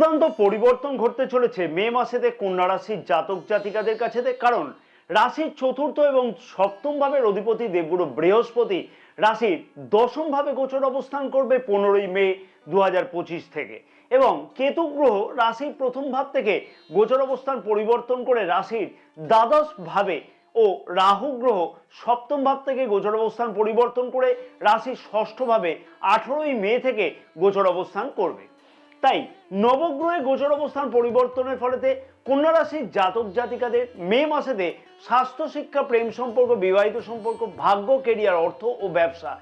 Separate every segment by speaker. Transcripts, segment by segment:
Speaker 1: দুর্দান্ত পরিবর্তন ঘটতে চলেছে মে মাসেতে কন্যা রাশির জাতক জাতিকাদের কাছেতে। কারণ রাশির চতুর্থ এবং সপ্তম ভাবের অধিপতি দেবগুরু বৃহস্পতি রাশির দশম ভাবে গোচর অবস্থান করবে 15ই মে 2025 থেকে, এবং কেতু গ্রহ রাশির প্রথম ভাব থেকে গোচর অবস্থান পরিবর্তন করে রাশির দ্বাদশ ভাবে ও রাহু গ্রহ সপ্তম ভাব থেকে গোচর অবস্থান পরিবর্তন করে রাশির ষষ্ঠ ভাবে 18ই মে থেকে গোচর অবস্থান করবে। তাই নবগ্রহে গোচর অবস্থান পরিবর্তনের ফলেতে কন্যা রাশির জাতক জাতিকাদের মে মাসেতে স্বাস্থ্য, শিক্ষা, প্রেম সম্পর্ক, বিবাহিত সম্পর্ক, ভাগ্য, কেরিয়ার, অর্থ ও ব্যবসা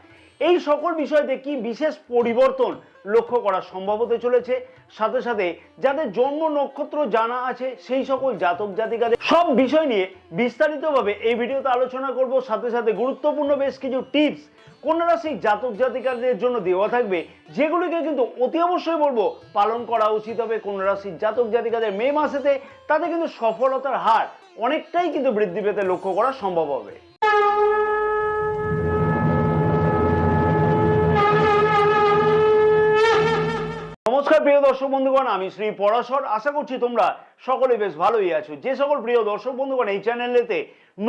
Speaker 1: এই সকল বিষয়তে কি বিশেষ পরিবর্তন লক্ষ্য করা সম্ভব হতে চলেছে। সাথে সাথে যাদের জন্ম নক্ষত্র জানা আছে সেই সকল জাতক জাতিকাদের সব বিষয় নিয়ে বিস্তারিতভাবে এই ভিডিওতে আলোচনা করব। সাথে সাথে গুরুত্বপূর্ণ বেশ কিছু টিপস কন্যা রাশির জাতক জাতিকাদের জন্য দেওয়া থাকবে, যেগুলিকে কিন্তু অতি অবশ্যই বলবো পালন করা উচিত হবে কন্যা রাশির জাতক জাতিকাদের মে মাসেতে। তাতে কিন্তু সফলতার হার অনেকটাই কিন্তু বৃদ্ধি পেতে লক্ষ্য করা সম্ভব হবে। নমস্কার প্রিয় দর্শক বন্ধুগণ, আমি শ্রী পরাশর। আশা করছি তোমরা সকলে বেশ ভালোই আছো। যে সকল প্রিয় দর্শক বন্ধুগণ এই চ্যানেলেতে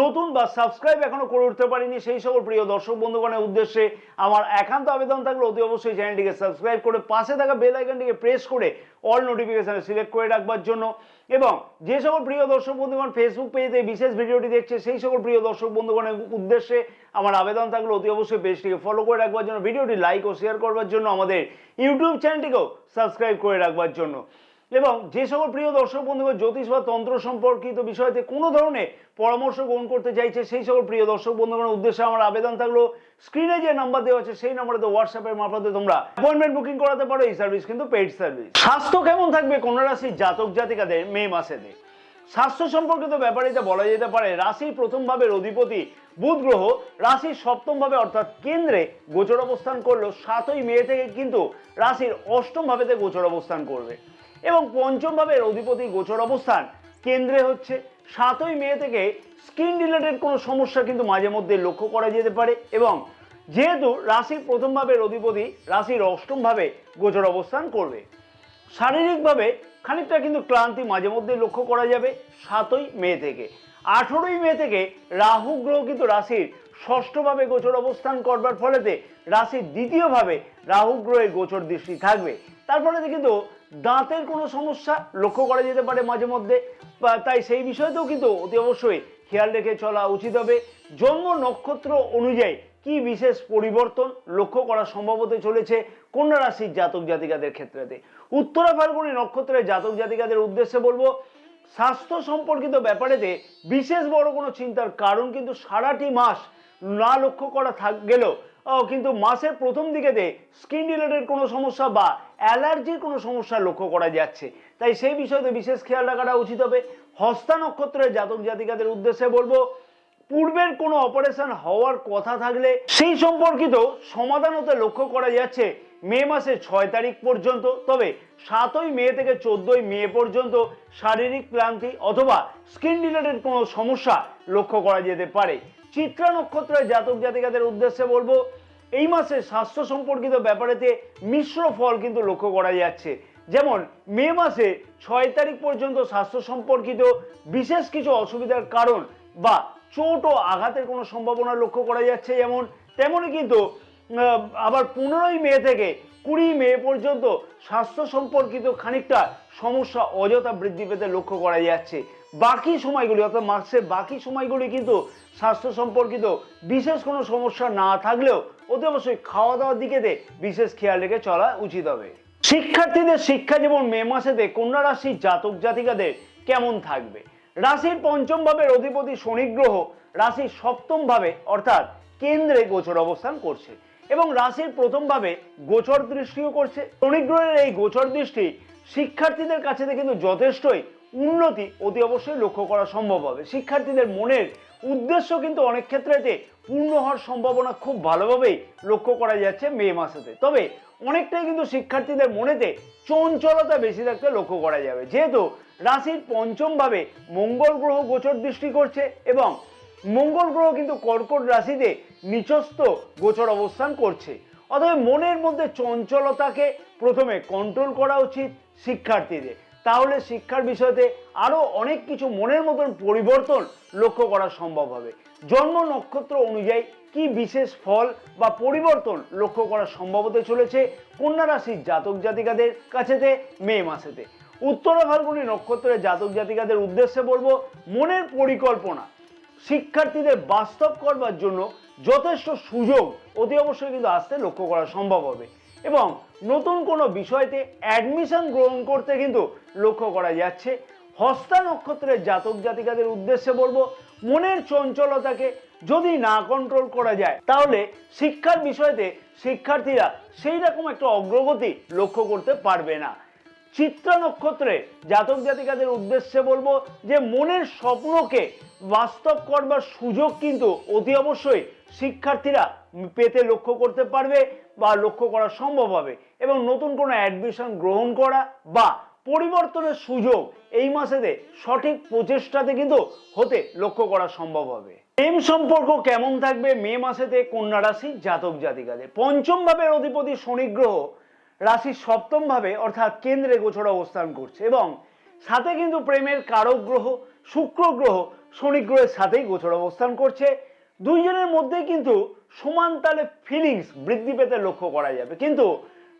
Speaker 1: নতুন বা সাবস্ক্রাইব এখনো করে উঠতে পারিনি, সেই সকল প্রিয় দর্শক বন্ধুগণের উদ্দেশ্যে আমার একান্ত আবেদন থাকলে অতি অবশ্যই চ্যানেলটিকে সাবস্ক্রাইব করে পাশে থাকা বেল আইকনটিকে প্রেস করে অল নোটিফিকেশনে সিলেক্ট করে রাখবার জন্য, এবং যে সকল প্রিয় দর্শক বন্ধুগণ ফেসবুক পেজে বিশেষ ভিডিওটি দেখছে সেই সকল প্রিয় দর্শক বন্ধুগণের উদ্দেশ্যে আমার আবেদন থাকলে অতি অবশ্যই পেজটিকে ফলো করে রাখবার জন্য, ভিডিওটি লাইক ও শেয়ার করবার জন্য, আমাদের ইউটিউব চ্যানেলটিকেও সাবস্ক্রাইব করে রাখবার জন্য। এবং যে সকল প্রিয় দর্শক বন্ধুগণ জ্যোতিষ বা তন্ত্র সম্পর্কিত বিষয়তে কোনো ধরনের পরামর্শ গ্রহণ করতে চাইছে সেই সকল প্রিয় দর্শক বন্ধুগণের উদ্দেশ্যে আমার আবেদন থাকলো, স্ক্রিনে যে নাম্বার দেওয়া আছে সেই নাম্বারে হোয়াটসঅ্যাপের মারফতে তোমরা অ্যাপয়েন্টমেন্ট বুকিং করাতে পারো। এই সার্ভিস কিন্তু পেইড সার্ভিস। স্বাস্থ্য কেমন থাকবে কন্যা রাশির জাতক জাতিকাদের মে মাসেতে? স্বাস্থ্য সম্পর্কিত ব্যাপারে এটা বলা যেতে পারে রাশির প্রথম ভাবের অধিপতি বুধ গ্রহ রাশির সপ্তম ভাবে অর্থাৎ কেন্দ্রে গোচর অবস্থান করলো 7ই মে থেকে কিন্তু রাশির অষ্টম ভাবেতে গোচর অবস্থান করবে, এবং পঞ্চম ভাবের অধিপতি গোচর অবস্থান কেন্দ্রে হচ্ছে 7ই মে থেকে স্কিন রিলেটেড কোনো সমস্যা কিন্তু মাঝে মধ্যে লক্ষ্য করা যেতে পারে, এবং যেহেতু রাশির প্রথম ভাবের অধিপতি রাশির অষ্টম ভাবে গোচর অবস্থান করবে, শারীরিকভাবে খানিকটা কিন্তু ক্লান্তি মাঝে মধ্যে লক্ষ্য করা যাবে 7ই মে থেকে। 18ই মে থেকে রাহু গ্রহ কিন্তু রাশির ষষ্ঠ ভাবে গোচর অবস্থান করবার ফলেতে রাশির দ্বিতীয় ভাবে রাহু গ্রহের গোচর দৃষ্টি থাকবে। তার ফলে কিন্তু দাঁতের কোনো সমস্যা লক্ষ্য করা যেতে পারে মাঝে মধ্যে, তাই সেই বিষয়তেও কিন্তু অতি অবশ্যই খেয়াল রেখে চলা উচিত হবে। জন্ম নক্ষত্র অনুযায়ী কি বিশেষ পরিবর্তন লক্ষ্য করা সম্ভব হতে চলেছে কন্যা রাশির জাতক জাতিকাদের ক্ষেত্রেতে? উত্তরা ফাল্গুনী নক্ষত্রের জাতক জাতিকাদের উদ্দেশ্যে বলবো, স্বাস্থ্য সম্পর্কিত ব্যাপারেতে বিশেষ বড় কোনো চিন্তার কারণ কিন্তু সারাটি মাস না লক্ষ্য করা গেলেও কিন্তু মাসের প্রথম দিকেতে স্কিন রিলেটেড কোনো সমস্যা বা অ্যালার্জির কোনো সমস্যা লক্ষ্য করা যাচ্ছে, তাই সেই বিষয়তে বিশেষ খেয়াল রাখাটা উচিত হবে। হস্তা নক্ষত্রের জাতক জাতিকাদের উদ্দেশ্যে বলবো, পূর্বের কোনো অপারেশন হওয়ার কথা থাকলে সেই সম্পর্কিত সমাধান হতে লক্ষ্য করা যাচ্ছে মে মাসের 6 তারিখ পর্যন্ত। তবে 7ই মে থেকে 14ই মে পর্যন্ত শারীরিক ক্লান্তি অথবা স্কিন রিলেটেড কোনো সমস্যা লক্ষ্য করা যেতে পারে। চিত্রা নক্ষত্রের জাতক জাতিকাদের উদ্দেশ্যে বলবো, এই মাসে স্বাস্থ্য সম্পর্কিত ব্যাপারেতে মিশ্র ফল কিন্তু লক্ষ্য করা যাচ্ছে। যেমন মে মাসে 6 তারিখ পর্যন্ত স্বাস্থ্য সম্পর্কিত বিশেষ কিছু অসুবিধার কারণ বা চোট ও আঘাতের কোনো সম্ভাবনা লক্ষ্য করা যাচ্ছে, যেমন তেমনই কিন্তু আবার 15ই মে থেকে 20 মে পর্যন্ত স্বাস্থ্য সম্পর্কিত খানিকটা সমস্যা অযথা বৃদ্ধি পেতে লক্ষ্য করা যাচ্ছে। বাকি সময়গুলি অর্থাৎ মাসের বাকি সময়গুলি কিন্তু স্বাস্থ্য সম্পর্কিত বিশেষ কোনো সমস্যা না থাকলেও অতি অবশ্যই খাওয়া দাওয়ার দিকেতে বিশেষ খেয়াল রেখে চলা উচিত হবে। শিক্ষার্থীদের শিক্ষা জীবন মে মাসেতে কন্যা রাশির জাতক জাতিকাদের কেমন থাকবে? রাশির পঞ্চম ভাবের অধিপতি শনি গ্রহ রাশির সপ্তম ভাবে অর্থাৎ কেন্দ্রে গোচর অবস্থান করছে, এবং রাশির প্রথম ভাবে গোচর দৃষ্টিও করছে। শনি গ্রহের এই গোচর দৃষ্টি শিক্ষার্থীদের কাছে কিন্তু যথেষ্টই উন্নতি অতি অবশ্যই লক্ষ্য করা সম্ভব হবে। শিক্ষার্থীদের মনের উদ্দেশ্য কিন্তু অনেক ক্ষেত্রেতে পূর্ণ হওয়ার সম্ভাবনা খুব ভালোভাবেই লক্ষ্য করা যাচ্ছে মে মাসেতে। তবে অনেকটাই কিন্তু শিক্ষার্থীদের মনেতে চঞ্চলতা বেশি থাকতে লক্ষ্য করা যাবে, যেহেতু রাশির পঞ্চম ভাবে মঙ্গল গ্রহ গোচর দৃষ্টি করছে, এবং মঙ্গল গ্রহ কিন্তু কর্কট রাশিতে নিচস্থ গোচর অবস্থান করছে। অতএব মনের মধ্যে চঞ্চলতাকে প্রথমে কন্ট্রোল করা উচিত শিক্ষার্থীদের, তাহলে শিক্ষার বিষয়তে আরো অনেক কিছু মনের মতন পরিবর্তন লক্ষ্য করা সম্ভব হবে। জন্ম নক্ষত্র অনুযায়ী কি বিশেষ ফল বা পরিবর্তন লক্ষ্য করা সম্ভব হতে চলেছে কন্যা রাশির জাতক জাতিকাদের কাছেতে মে মাসেতে। উত্তরা ফাল্গুনী নক্ষত্রের জাতক জাতিকাদের উদ্দেশ্যে বলবো, মনের পরিকল্পনা শিক্ষার্থীদের বাস্তব করবার জন্য যথেষ্ট সুযোগ অতি অবশ্যই কিন্তু আসতে লক্ষ্য করা সম্ভব হবে এবং নতুন কোনো বিষয়তে অ্যাডমিশন গ্রহণ করতে কিন্তু লক্ষ্য করা যাচ্ছে। হস্তা নক্ষত্রের জাতক জাতিকাদের উদ্দেশ্যে বলবো, মনের চঞ্চলতাকে যদি না কন্ট্রোল করা যায় তাহলে শিক্ষার বিষয়তে শিক্ষার্থীরা সেই রকম একটা অগ্রগতি লক্ষ্য করতে পারবে না। চিত্রা নক্ষত্রে জাতক জাতিকাদের উদ্দেশ্যে বলবো যে মনের স্বপ্নকে বাস্তব করবার সুযোগ কিন্তু অতি অবশ্যই শিক্ষার্থীরা পেতে লক্ষ্য করতে পারবে বা লক্ষ্য করা সম্ভব হবে এবং নতুন কোনো অ্যাডমিশন গ্রহণ করা বা পরিবর্তনের সুযোগ এই মাসেতে সঠিক প্রচেষ্টাতে কিন্তু হতে লক্ষ্য করা সম্ভব হবে। প্রেম সম্পর্ক কেমন থাকবে মে মাসেতে কন্যা রাশির জাতক জাতিকাদের? পঞ্চম ভাবের অধিপতি শনি গ্রহ রাশির সপ্তম ভাবে অর্থাৎ কেন্দ্রে গোচর অবস্থান করছে এবং সাথে কিন্তু প্রেমের কারক গ্রহ শুক্র গ্রহ শনি গ্রহের সাথেই গোচর অবস্থান করছে। দুইজনের মধ্যে কিন্তু সমান তালে ফিলিংস বৃদ্ধি পেতে লক্ষ্য করা যাবে, কিন্তু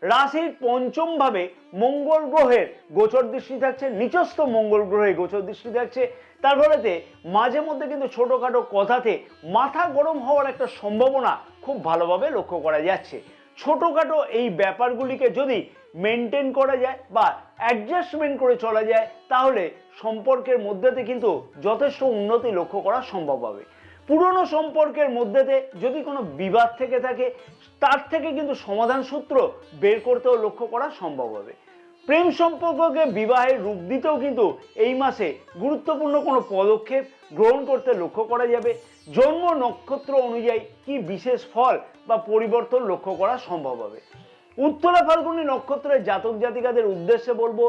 Speaker 1: রাশির পঞ্চম ভাবে মঙ্গল গ্রহের গোচর দৃষ্টি থাকছে, নিচস্থ মঙ্গল গ্রহের গোচর দৃষ্টি থাকছে। তার ফলেতে মাঝে মধ্যে কিন্তু ছোটখাটো কথাতে মাথা গরম হওয়ার একটা সম্ভাবনা খুব ভালোভাবে লক্ষ্য করা যাচ্ছে। ছোটখাটো এই ব্যাপারগুলিকে যদি মেনটেন করা যায় বা অ্যাডজাস্টমেন্ট করে চলা যায় তাহলে সম্পর্কের মধ্যেতে কিন্তু যথেষ্ট উন্নতি লক্ষ্য করা সম্ভব হবে। পুরনো সম্পর্কের মধ্যেতে যদি কোনো বিবাদ থেকে থাকে তার থেকে কিন্তু সমাধান সূত্র বের করতেও লক্ষ্য করা সম্ভব হবে। প্রেম সম্পর্ককে বিবাহের রূপ দিতেও কিন্তু এই মাসে গুরুত্বপূর্ণ কোনো পদক্ষেপ গ্রহণ করতে লক্ষ্য করা যাবে। জন্ম নক্ষত্র অনুযায়ী কি বিশেষ ফল বা পরিবর্তন লক্ষ্য করা সম্ভব হবে। উত্তরা ফাল্গুনী নক্ষত্রের জাতক জাতিকাদের উদ্দেশ্যে বলবো,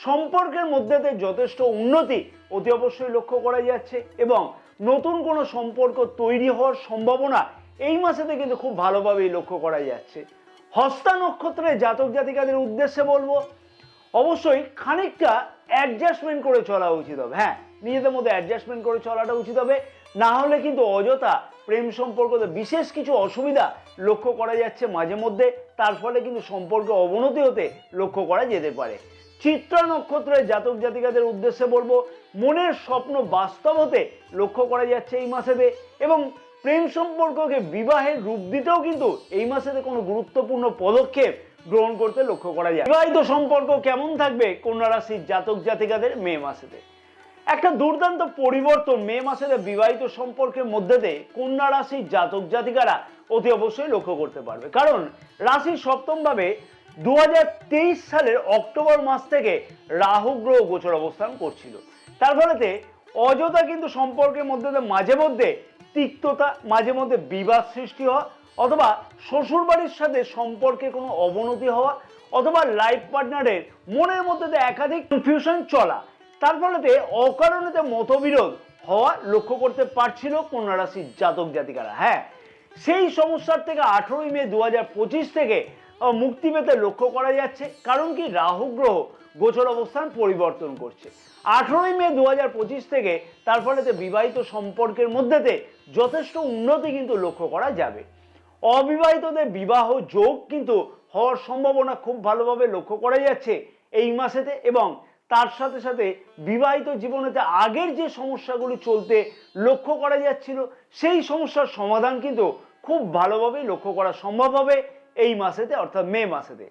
Speaker 1: সম্পর্কের মধ্যেতে যথেষ্ট উন্নতি অতি অবশ্যই লক্ষ্য করা যাচ্ছে এবং নতুন কোনো সম্পর্ক তৈরি হওয়ার সম্ভাবনা এই মাসেতে কিন্তু খুব ভালোভাবেই লক্ষ্য করা যাচ্ছে। হস্তা নক্ষত্রের জাতক জাতিকাদের উদ্দেশ্যে বলবো, অবশ্যই খানিকটা অ্যাডজাস্টমেন্ট করে চলা উচিত হবে। হ্যাঁ, নিজেদের মধ্যে অ্যাডজাস্টমেন্ট করে চলাটা উচিত হবে, না হলে কিন্তু অযথা প্রেম সম্পর্কতে বিশেষ কিছু অসুবিধা লক্ষ্য করা যাচ্ছে মাঝে মধ্যে, তার ফলে কিন্তু সম্পর্কে অবনতি হতে লক্ষ্য করা যেতে পারে। চিত্রা নক্ষত্রের জাতক জাতিকাদের উদ্দেশ্যে বলবো, মনের স্বপ্ন বাস্তব হতে লক্ষ্য করা যাচ্ছে এই মাসেতে এবং প্রেম সম্পর্ককে বিবাহের রূপ দিতেও কিন্তু এই মাসেতে কোনো গুরুত্বপূর্ণ পদক্ষেপ গ্রহণ করতে লক্ষ্য করা যায়। বিবাহিত সম্পর্ক কেমন থাকবে কন্যা রাশির জাতক জাতিকাদের মে মাসেতে? একটা দুর্দান্ত পরিবর্তন মে মাসেতে বিবাহিত সম্পর্কের মধ্যে কন্যা রাশির জাতক জাতিকারা অতি অবশ্যই লক্ষ্য করতে পারবে, কারণ রাশির সপ্তম ভাবে 2023 সালের অক্টোবর মাস থেকে রাহু গ্রহ গোচর অবস্থান করছিল। তার ফলেতে অযথা কিন্তু সম্পর্কের মধ্যে মাঝে মধ্যে তিক্ততা, মাঝে মধ্যে বিবাদ সৃষ্টি হওয়া অথবা শ্বশুর বাড়ির সাথে সম্পর্কে কোনো অবনতি হওয়া অথবা লাইফ পার্টনারের মনের মধ্যে একাধিক কনফিউশন চলা, তার ফলেতে অকারণেতে মতবিরোধ হওয়া লক্ষ্য করতে পারছিল কন্যা রাশির জাতক জাতিকারা। হ্যাঁ, সেই সমস্যার থেকে 18 মে 2025 থেকে মুক্তি পেতে লক্ষ্য করা যাচ্ছে, কারণ কি রাহু গ্রহ গোচর অবস্থান পরিবর্তন করছে 18 মে 2025 থেকে। তার ফলেতে বিবাহিত সম্পর্কের মধ্যেতে যথেষ্ট উন্নতি কিন্তু লক্ষ্য করা যাবে। অবিবাহিতদের বিবাহ যোগ কিন্তু হওয়ার সম্ভাবনা খুব ভালোভাবে লক্ষ্য করা যাচ্ছে এই মাসেতে এবং তার সাথে সাথে বিবাহিত জীবনেতে আগের যে সমস্যাগুলি চলতে লক্ষ্য করা যাচ্ছিল সেই সমস্যার সমাধান কিন্তু খুব ভালোভাবে লক্ষ্য করা সম্ভব হবে এই মাসেতে অর্থাৎ মে মাসেতে।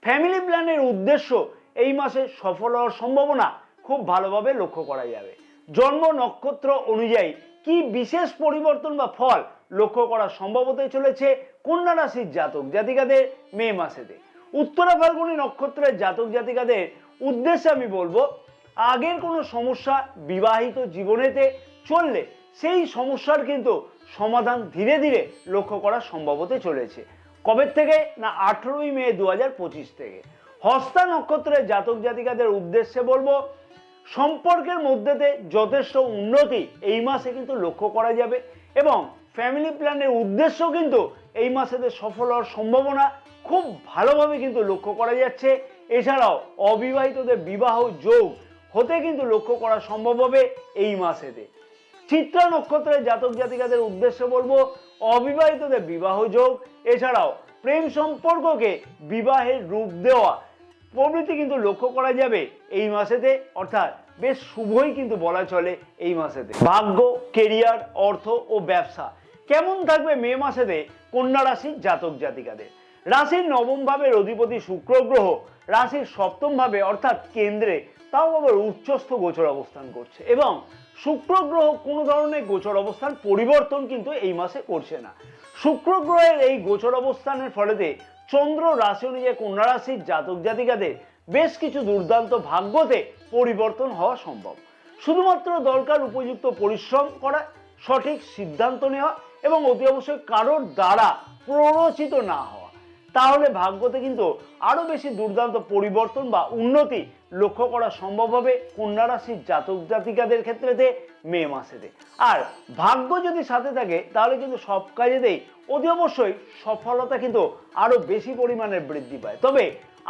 Speaker 1: ফ্যামিলি প্ল্যানের উদ্দেশ্য এই মাসে সফল হওয়ার সম্ভাবনা খুব ভালোভাবে লক্ষ্য করা যাবে। জন্ম নক্ষত্র অনুযায়ী কি বিশেষ পরিবর্তন বা ফল লক্ষ্য করা সম্ভব হতে চলেছে কন্যা রাশির জাতক জাতিকাদের মে মাসেতে? উত্তরা ফাল্গুনী নক্ষত্রের জাতক জাতিকাদের উদ্দেশ্যে আমি বলবো, আগের কোনো সমস্যা বিবাহিত জীবনেতে চললে সেই সমস্যার কিন্তু সমাধান ধীরে ধীরে লক্ষ্য করা সম্ভব হতে চলেছে। কবে থেকে না 18 মে 2025 থেকে। হস্তা নক্ষত্রের জাতক জাতিকাদের উদ্দেশ্যে বলবো, সম্পর্কের মধ্যেতে যথেষ্ট উন্নতি এই মাসে কিন্তু লক্ষ্য করা যাবে এবং ফ্যামিলি প্ল্যানের উদ্দেশ্য কিন্তু এই মাসেতে সফল হওয়ার সম্ভাবনা খুব ভালোভাবে কিন্তু লক্ষ্য করা যাচ্ছে। এছাড়াও অবিবাহিতদের বিবাহ যোগ হতে কিন্তু লক্ষ্য করা সম্ভব হবে এই মাসেতে। চিত্রা নক্ষত্রের জাতক জাতিকাদের উদ্দেশ্যে বলবো, অবিবাহিতদের বিবাহ যোগ, এছাড়াও প্রেম সম্পর্ককে বিবাহের রূপ দেওয়া প্রভৃতি কিন্তু লক্ষ্য করা যাবে এই মাসেতে, অর্থাৎ বেশ শুভই কিন্তু বলা চলে এই মাসেতে। ভাগ্য, কেরিয়ার, অর্থ ও ব্যবসা কেমন থাকবে মে মাসেতে কন্যা রাশির জাতক জাতিকাদের? রাশির নবম ভাবের অধিপতি শুক্র গ্রহ রাশির সপ্তম ভাবে অর্থাৎ কেন্দ্রে, তাও আবার উচ্চস্থ গোচর অবস্থান করছে, এবং শুক্র গ্রহ কোনো ধরনের গোচর অবস্থান পরিবর্তন কিন্তু এই মাসে করছে না। শুক্র গ্রহের এই গোচর অবস্থানের ফলেতে চন্দ্র রাশি অনুযায়ী কন্যা রাশির জাতক জাতিকাদের বেশ কিছু দুর্দান্ত ভাগ্যতে পরিবর্তন হওয়া সম্ভব। শুধুমাত্র দরকার উপযুক্ত পরিশ্রম করা, সঠিক সিদ্ধান্ত নেওয়া এবং অতি অবশ্যই কারোর দ্বারা প্ররোচিত না হওয়া, তাহলে ভাগ্যতে কিন্তু আরো বেশি দুর্দান্ত পরিবর্তন বা উন্নতি লক্ষ্য করা সম্ভব হবে কন্যা রাশির জাতক জাতিকাদের ক্ষেত্রেতে মে মাসেতে। আর ভাগ্য যদি সাথে থাকে তাহলে কিন্তু সব কাজেতেই অতি অবশ্যই সফলতা কিন্তু আরো বেশি পরিমাণে বৃদ্ধি পায়। তবে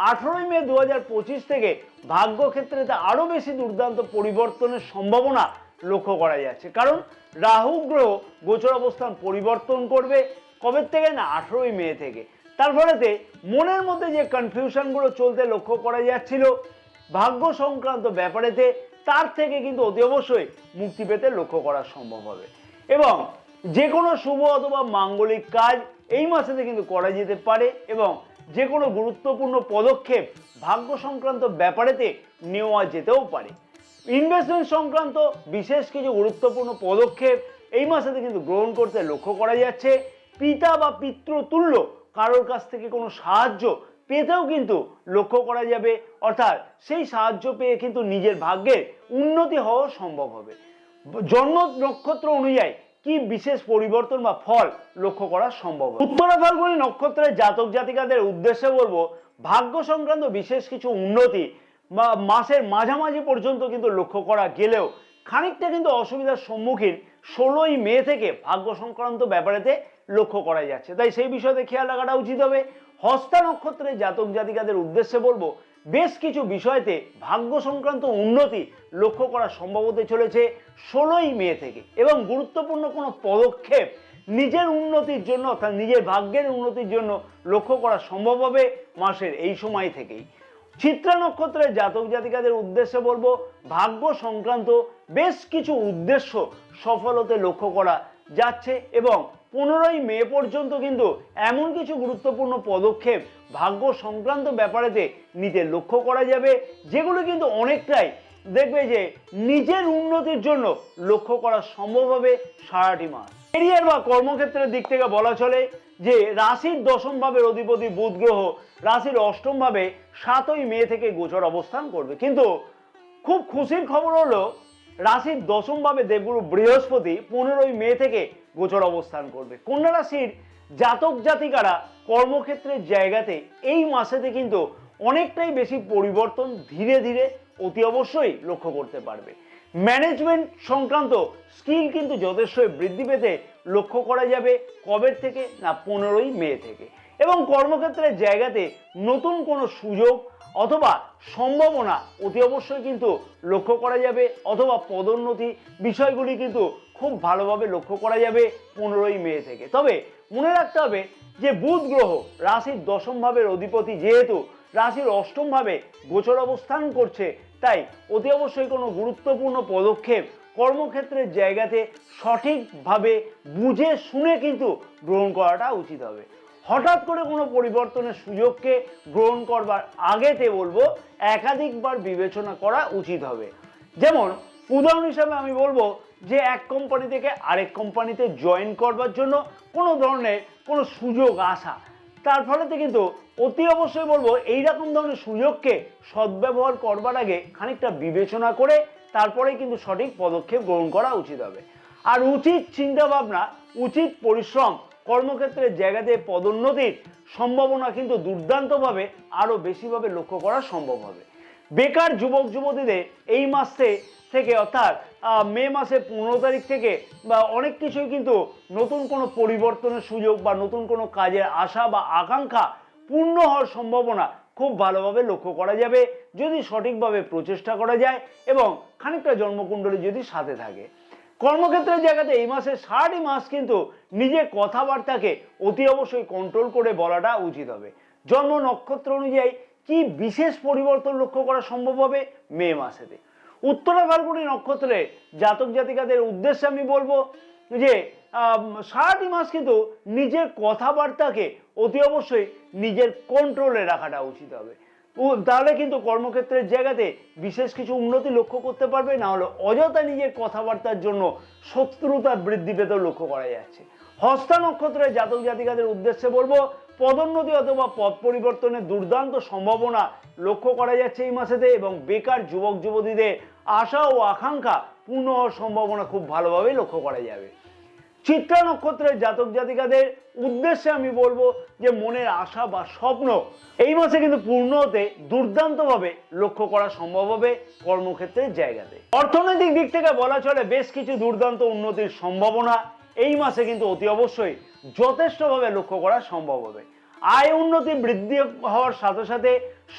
Speaker 1: 18 মে 2025 থেকে ভাগ্য ক্ষেত্রেতে আরো বেশি দুর্দান্ত পরিবর্তনের সম্ভাবনা লক্ষ্য করা যাচ্ছে, কারণ রাহু গ্রহ গোচর অবস্থান পরিবর্তন করবে কবে থেকে না 18 মে থেকে। তার ফলেতে মনের মধ্যে যে কনফিউশনগুলো চলতে লক্ষ্য করা যাচ্ছিল ভাগ্য সংক্রান্ত ব্যাপারেতে, তার থেকে কিন্তু অতি অবশ্যই মুক্তি পেতে লক্ষ্য করা সম্ভব হবে। এবং যে কোনো শুভ অথবা মাঙ্গলিক কাজ এই মাসেতে কিন্তু করা যেতে পারে, এবং যে কোনো গুরুত্বপূর্ণ পদক্ষেপ ভাগ্য সংক্রান্ত ব্যাপারেতে নেওয়া যেতেও পারে। ইনভেস্টমেন্ট সংক্রান্ত বিশেষ কিছু গুরুত্বপূর্ণ পদক্ষেপ এই মাসেতে কিন্তু গ্রহণ করতে লক্ষ্য করা যাচ্ছে। পিতা বা পিতৃতুল্য কারোর কাছ থেকে কোনো সাহায্য পেতেও কিন্তু লক্ষ্য করা যাবে, অর্থাৎ সেই সাহায্য পেয়ে কিন্তু নিজের ভাগ্যের উন্নতি হওয়া সম্ভব হবে। জন্ম নক্ষত্র অনুযায়ী কি বিশেষ পরিবর্তন বা ফল লক্ষ্য করা সম্ভব হবে? উত্তরা ফাল্গুনী নক্ষত্রের জাতক জাতিকাদের উদ্দেশ্যে বলবো, ভাগ্য সংক্রান্ত বিশেষ কিছু উন্নতি বা মাসের মাঝামাঝি পর্যন্ত কিন্তু লক্ষ্য করা গেলেও খানিকটা কিন্তু অসুবিধার সম্মুখীন 16 মে থেকে ভাগ্য সংক্রান্ত ব্যাপারেতে লক্ষ্য করা যাচ্ছে, তাই সেই বিষয়তে খেয়াল রাখাটা উচিত হবে। হস্তা নক্ষত্রের জাতক জাতিকাদের উদ্দেশ্যে বলবো, বেশ কিছু বিষয়তে ভাগ্য সংক্রান্ত উন্নতি লক্ষ্য করা সম্ভব হতে চলেছে 16 মে থেকে, এবং গুরুত্বপূর্ণ কোনো পদক্ষেপ নিজের উন্নতির জন্য অর্থাৎ নিজের ভাগ্যের উন্নতির জন্য লক্ষ্য করা সম্ভব হবে মাসের এই সময় থেকেই। চিত্রা নক্ষত্রের জাতক জাতিকাদের উদ্দেশ্যে বলবো, ভাগ্য সংক্রান্ত বেশ কিছু উদ্দেশ্য সফল হতে লক্ষ্য করা যাচ্ছে, এবং 15 মে পর্যন্ত কিন্তু এমন কিছু গুরুত্বপূর্ণ পদক্ষেপ ভাগ্য সংক্রান্ত ব্যাপারেতে নিতে লক্ষ্য করা যাবে, যেগুলো কিন্তু অনেকটাই দেখবে যে নিজের উন্নতির জন্য লক্ষ্য করা সম্ভব হবে সারাটি মাস। ক্যারিয়ার বা কর্মক্ষেত্রের দিক থেকে বলা চলে যে রাশির দশম ভাবের অধিপতি বুধ গ্রহ রাশির অষ্টম ভাবে 7 মে থেকে গোচর অবস্থান করবে, কিন্তু খুব খুশির খবর হলো রাশির দশম ভাবে দেবগুরু বৃহস্পতি 15 মে থেকে গোচর অবস্থান করবে। কন্যা রাশির জাতক জাতিকারা কর্মক্ষেত্রের জায়গাতে এই মাসেতে কিন্তু অনেকটাই বেশি পরিবর্তন ধীরে ধীরে অতি অবশ্যই লক্ষ্য করতে পারবে। ম্যানেজমেন্ট সংক্রান্ত স্কিল কিন্তু যথেষ্টই বৃদ্ধি পেতে লক্ষ্য করা যাবে কবে থেকে না 15 মে থেকে, এবং কর্মক্ষেত্রের জায়গাতে নতুন কোনো সুযোগ অথবা সম্ভাবনা অতি অবশ্যই কিন্তু লক্ষ্য করা যাবে, অথবা পদোন্নতি বিষয়গুলি কিন্তু খুব ভালোভাবে লক্ষ্য করা যাবে 15 মে থেকে। তবে মনে রাখতে হবে যে বুধ গ্রহ রাশির দশম ভাবের অধিপতি যেহেতু রাশির অষ্টম ভাবে গোচর অবস্থান করছে, তাই অতি অবশ্যই কোনো গুরুত্বপূর্ণ পদক্ষেপ কর্মক্ষেত্রের জায়গাতে সঠিকভাবে বুঝে শুনে কিন্তু গ্রহণ করাটা উচিত হবে। হঠাৎ করে কোনো পরিবর্তনের সুযোগকে গ্রহণ করবার আগেতে বলবো একাধিকবার বিবেচনা করা উচিত হবে। যেমন উদাহরণ হিসাবে আমি বলবো যে এক কোম্পানি থেকে আরেক কোম্পানিতে জয়েন করবার জন্য কোনো ধরনের কোনো সুযোগ আসা, তার ফলেতে কিন্তু অতি অবশ্যই বলবো এইরকম ধরনের সুযোগকে সদ্ব্যবহার করবার আগে খানিকটা বিবেচনা করে তারপরেই কিন্তু সঠিক পদক্ষেপ গ্রহণ করা উচিত হবে। আর উচিত চিন্তাভাবনা, উচিত পরিশ্রম, কর্মক্ষেত্রের জায়গাতে পদোন্নতির সম্ভাবনা কিন্তু দুর্দান্তভাবে আরও বেশিভাবে লক্ষ্য করা সম্ভব হবে। বেকার যুবক যুবতীদের এই মাসে থেকে অর্থাৎ মে মাসের 15 তারিখ থেকে বা অনেক কিছুই কিন্তু নতুন কোনো পরিবর্তনের সুযোগ বা নতুন কোনো কাজের আশা বা আকাঙ্ক্ষা পূর্ণ হওয়ার সম্ভাবনা খুব ভালোভাবে লক্ষ্য করা যাবে যদি সঠিকভাবে প্রচেষ্টা করা যায় এবং খানিকটা জন্মকুণ্ডলী যদি সাথে থাকে। কর্মক্ষেত্রের জায়গাতে এই মাসের সারাটি মাস কিন্তু নিজের কথাবার্তাকে অতি অবশ্যই কন্ট্রোল করে বলাটা উচিত হবে। জন্ম নক্ষত্র অনুযায়ী কি বিশেষ পরিবর্তন লক্ষ্য করা সম্ভব হবে মে মাসেতে? উত্তরা ফাল্গুনী নক্ষত্রে জাতক জাতিকাদের উদ্দেশ্যে আমি বলবো যে সারাটি মাস কিন্তু নিজের কথাবার্তাকে অতি অবশ্যই নিজের কন্ট্রোলে রাখাটা উচিত হবে। তাহলে কিন্তু কর্মক্ষেত্রের জায়গাতে বিশেষ কিছু উন্নতি লক্ষ্য করতে পারবে, না হলে অযথা নিজের কথাবার্তার জন্য শত্রুতা বৃদ্ধি পেতেও লক্ষ্য করা যাচ্ছে। হস্তা নক্ষত্রের জাতক জাতিকাদের উদ্দেশ্যে বলবো পদোন্নতি অথবা পদ পরিবর্তনের দুর্দান্ত সম্ভাবনা লক্ষ্য করা যাচ্ছে এই মাসেতে এবং বেকার যুবক যুবতীদের আশা ও আকাঙ্ক্ষা পূর্ণ হওয়ার সম্ভাবনা খুব ভালোভাবে লক্ষ্য করা যাবে। চিত্রা নক্ষত্রের জাতক জাতিকাদের উদ্দেশ্যে আমি বলবো যে মনের আশা বা স্বপ্ন এই মাসে কিন্তু পূর্ণ হতে দুর্দান্তভাবে লক্ষ্য করা সম্ভব হবে কর্মক্ষেত্রের জায়গাতে। অর্থনৈতিক দিক থেকে বলা চলে বেশ কিছু দুর্দান্ত উন্নতির সম্ভাবনা এই মাসে কিন্তু অতি অবশ্যই যথেষ্টভাবে লক্ষ্য করা সম্ভব হবে। আয় উন্নতি বৃদ্ধি হওয়ার সাথে সাথে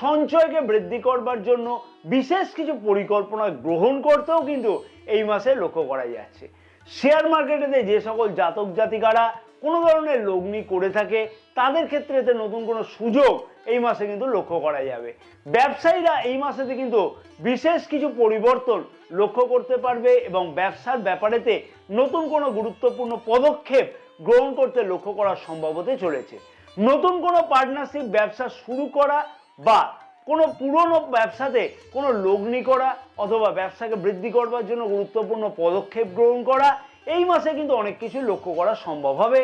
Speaker 1: সঞ্চয়কে বৃদ্ধি করবার জন্য বিশেষ কিছু পরিকল্পনা গ্রহণ করতেও কিন্তু এই মাসে লক্ষ্য করা যাচ্ছে। শেয়ার মার্কেটে যে সকল জাতক জাতিকারা কোনো ধরনের লগ্নি করে থাকে তাদের ক্ষেত্রে নতুন কোনো সুযোগ এই মাসে কিন্তু লক্ষ্য করা যাবে। ব্যবসায়ীরা এই মাসেতে কিন্তু বিশেষ কিছু পরিবর্তন লক্ষ্য করতে পারবে এবং ব্যবসার ব্যাপারেতে নতুন কোনো গুরুত্বপূর্ণ পদক্ষেপ গ্রহণ করতে লক্ষ্য করা সম্ভব হতে চলেছে। নতুন কোনো পার্টনারশিপ ব্যবসা শুরু করা বা কোনো পুরনো ব্যবসাতে কোনো লগ্নি করা অথবা ব্যবসাকে বৃদ্ধি করবার জন্য গুরুত্বপূর্ণ পদক্ষেপ গ্রহণ করা এই মাসে কিন্তু অনেক কিছু লক্ষ্য করা সম্ভব হবে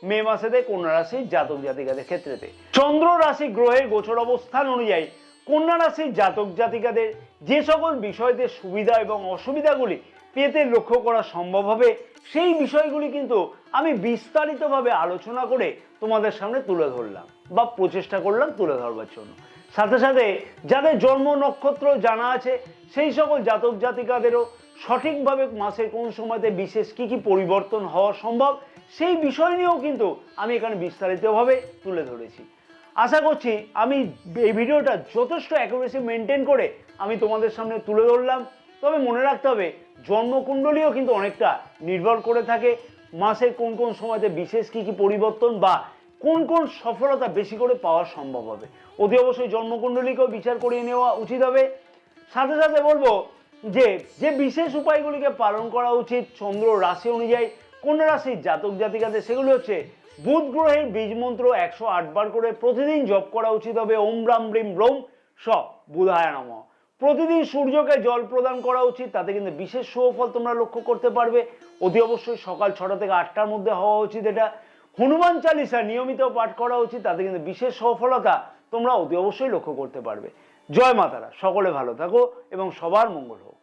Speaker 1: মে মাসেতে কন্যা রাশির জাতক জাতিকাদের ক্ষেত্রেতে। চন্দ্র রাশি গ্রহের গোচর অবস্থান অনুযায়ী কন্যা রাশির জাতক জাতিকাদের যে সকল বিষয়তে সুবিধা এবং অসুবিধাগুলি পেতে লক্ষ্য করা সম্ভব হবে সেই বিষয়গুলি কিন্তু আমি বিস্তারিতভাবে আলোচনা করে তোমাদের সামনে তুলে ধরলাম বা প্রচেষ্টা করলাম তুলে ধরবার জন্য। সাথে সাথে যাদের জন্ম নক্ষত্র জানা আছে সেই সকল জাতক জাতিকাদেরও সঠিকভাবে মাসের কোন সময়তে বিশেষ কি কি পরিবর্তন হওয়া সম্ভব সেই বিষয় নিয়েও কিন্তু আমি এখানে বিস্তারিতভাবে তুলে ধরেছি। আশা করছি আমি এই ভিডিওটা যথেষ্ট অ্যাকুরেসি মেনটেন করে আমি তোমাদের সামনে তুলে ধরলাম। তবে মনে রাখতে হবে জন্মকুণ্ডলীও কিন্তু অনেকটা নির্ভর করে থাকে মাসের কোন কোন সময়তে বিশেষ কি কি পরিবর্তন বা কোন কোন সফলতা বেশি করে পাওয়া সম্ভব হবে। অতি অবশ্যই জন্মকুণ্ডলীকেও বিচার করিয়ে নেওয়া উচিত হবে। সাথে সাথে বলবো যে বিশেষ উপায়গুলিকে পালন করা উচিত চন্দ্র রাশি অনুযায়ী কন্যা রাশির জাতক জাতিকাদের সেগুলি হচ্ছে বুধ গ্রহের বীজ মন্ত্র 108 বার করে প্রতিদিন জপ করা উচিত হবে ওম রাম রিম রোম স বুধায় নমঃ। প্রতিদিন সূর্যকে জল প্রদান করা উচিত, তাতে কিন্তু বিশেষ সুফল তোমরা লক্ষ্য করতে পারবে। অতি অবশ্যই সকাল 6টা থেকে 8টার মধ্যে হওয়া উচিত এটা। হনুমান চালিসা নিয়মিত পাঠ করা উচিত, তাতে কিন্তু বিশেষ সফলতা তোমরা অতি অবশ্যই লক্ষ্য করতে পারবে। জয় মাতারা, সকলে ভালো থাকো এবং সবার মঙ্গল হোক।